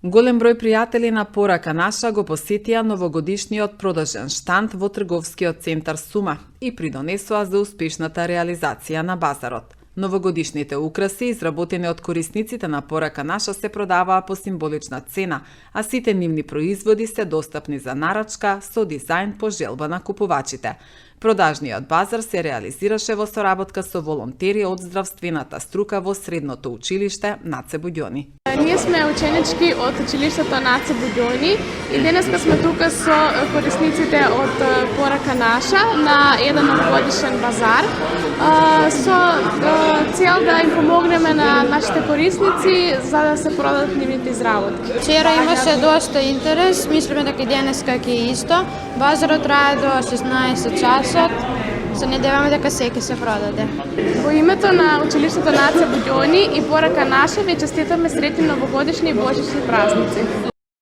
Голем број пријатели на Порака наша го посетија новогодишниот продажен штанд во трговскиот центар Сума и придонесоа за успешната реализација на базарот. Новогодишните украси, изработени од корисниците на Порака наша, се продаваа по символична цена, а сите нивни производи се достапни за нарачка со дизајн по желба на купувачите. Продажниот базар се реализираше во соработка со волонтери од здравствената струка во средното училиште Наце Буѓони. Ние сме ученички од училиштето Наце Буѓони и денеска сме тука со корисниците од Порака наша на еден новогодишен базар со цел да им помогнеме на нашите корисници за да се продадат нивните изработки. Вчера имаше доста интерес, мислиме дека и денеска ќе исто. Базарот трае до 16 часот. Се надеваме дека секи се продаде. Во името на училиштето Наце Буѓони и Порака наша ви честитаме среќни новогодишни и божични празници.